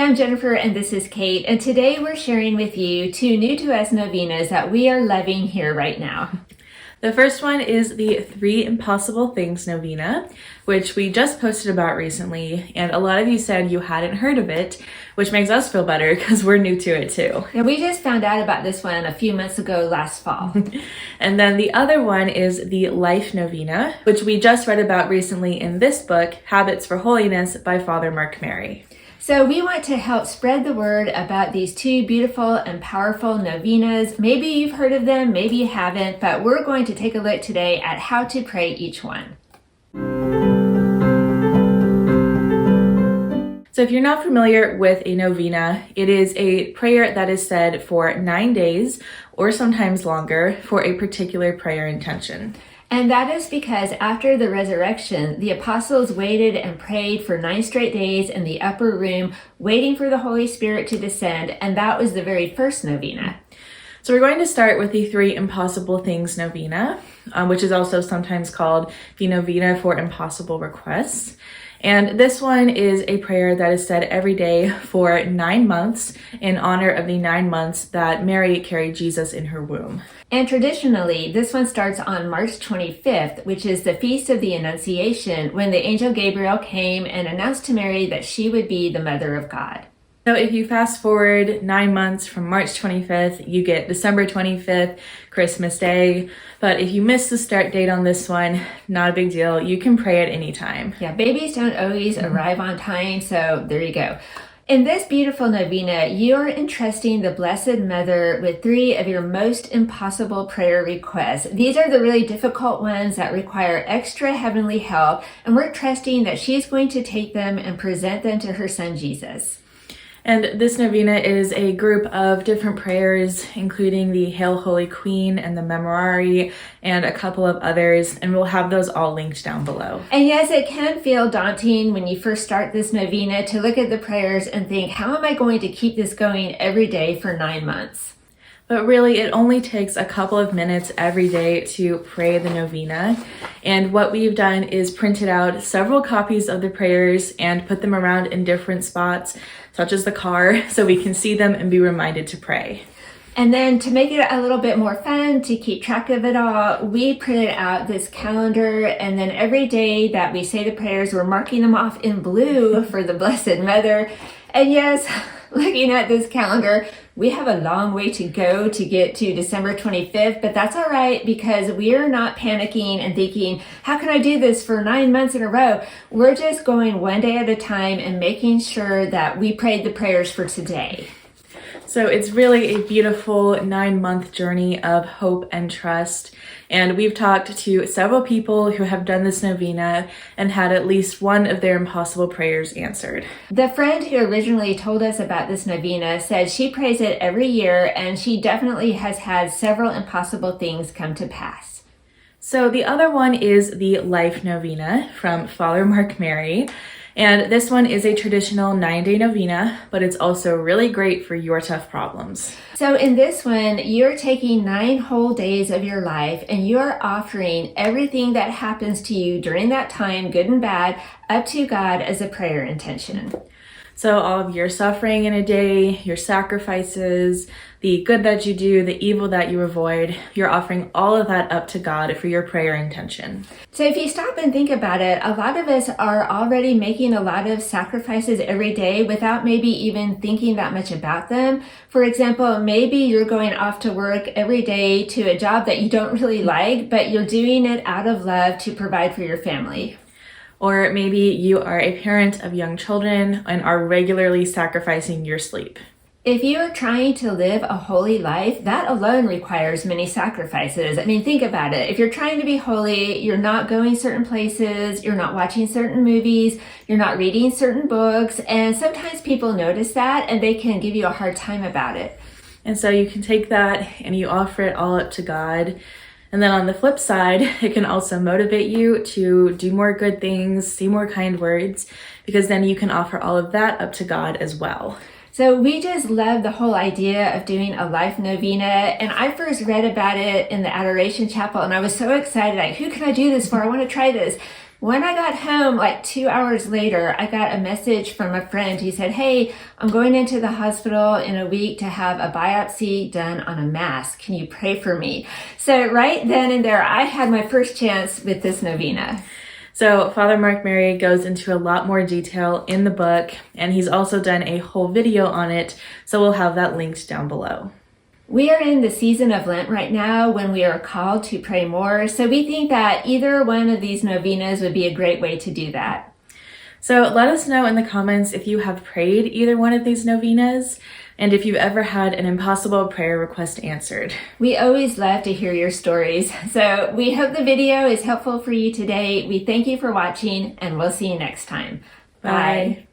I'm Jennifer and this is Kate, and today we're sharing with you two new to us novenas that we are loving here right now. The first one is the 3 Impossible Things Novena, which we just posted about recently, and a lot of you said you hadn't heard of it, which makes us feel better because we're new to it too. Yeah, we just found out about this one a few months ago last fall. And then the other one is the Life Novena, which we just read about recently in this book, Habits for Holiness by Father Mark Mary. So we want to help spread the word about these two beautiful and powerful novenas. Maybe you've heard of them, maybe you haven't, but we're going to take a look today at how to pray each one. So if you're not familiar with a novena, it is a prayer that is said for 9 days or sometimes longer for a particular prayer intention. And that is because after the resurrection, the apostles waited and prayed for 9 straight days in the upper room, waiting for the Holy Spirit to descend, and that was the very first novena. So we're going to start with the 3 Impossible Things Novena, which is also sometimes called the Novena for Impossible Requests. And this one is a prayer that is said every day for 9 months in honor of the 9 months that Mary carried Jesus in her womb. And traditionally, this one starts on March 25th, which is the Feast of the Annunciation, when the angel Gabriel came and announced to Mary that she would be the Mother of God. So if you fast forward 9 months from March 25th, you get December 25th, Christmas Day. But if you miss the start date on this one, not a big deal. You can pray at any time. Yeah, babies don't always arrive on time, so there you go. In this beautiful novena, you are entrusting the Blessed Mother with 3 of your most impossible prayer requests. These are the really difficult ones that require extra heavenly help, and we're trusting that she's going to take them and present them to her son Jesus. And this novena is a group of different prayers, including the Hail Holy Queen and the Memorare and a couple of others, and we'll have those all linked down below. And yes, it can feel daunting when you first start this novena to look at the prayers and think, how am I going to keep this going every day for 9 months? But really, it only takes a couple of minutes every day to pray the novena. And what we've done is printed out several copies of the prayers and put them around in different spots, such as the car, so we can see them and be reminded to pray. And then to make it a little bit more fun, to keep track of it all, we printed out this calendar, and then every day that we say the prayers, we're marking them off in blue for the Blessed Mother. And yes, looking at this calendar, we have a long way to go to get to December 25th, but that's all right because we are not panicking and thinking, how can I do this for 9 months in a row? We're just going one day at a time and making sure that we prayed the prayers for today. So it's really a beautiful 9-month journey of hope and trust. And we've talked to several people who have done this novena and had at least one of their impossible prayers answered. The friend who originally told us about this novena said she prays it every year and she definitely has had several impossible things come to pass. So the other one is the Life Novena from Father Mark Mary. And this one is a traditional 9-day novena, but it's also really great for your tough problems. So in this one, you're taking 9 whole days of your life and you're offering everything that happens to you during that time, good and bad, up to God as a prayer intention. So all of your suffering in a day, your sacrifices, the good that you do, the evil that you avoid, you're offering all of that up to God for your prayer intention. So if you stop and think about it, a lot of us are already making a lot of sacrifices every day without maybe even thinking that much about them. For example, maybe you're going off to work every day to a job that you don't really like, but you're doing it out of love to provide for your family. Or maybe you are a parent of young children and are regularly sacrificing your sleep. If you are trying to live a holy life, that alone requires many sacrifices. I mean, think about it. If you're trying to be holy, you're not going certain places, you're not watching certain movies, you're not reading certain books, and sometimes people notice that and they can give you a hard time about it. And so you can take that and you offer it all up to God. And then on the flip side, it can also motivate you to do more good things, say more kind words, because then you can offer all of that up to God as well. So we just love the whole idea of doing a Life Novena, and I first read about it in the Adoration Chapel, and I was so excited, like, who can I do this for? I want to try this. When I got home, like 2 hours later, I got a message from a friend. He said, "Hey, I'm going into the hospital in a week to have a biopsy done on a mass. Can you pray for me?" So right then and there, I had my first chance with this novena. So Father Mark Mary goes into a lot more detail in the book, and he's also done a whole video on it, so we'll have that linked down below. We are in the season of Lent right now when we are called to pray more, so we think that either one of these novenas would be a great way to do that. So let us know in the comments if you have prayed either one of these novenas, and if you've ever had an impossible prayer request answered. We always love to hear your stories, so we hope the video is helpful for you today. We thank you for watching, and we'll see you next time. Bye.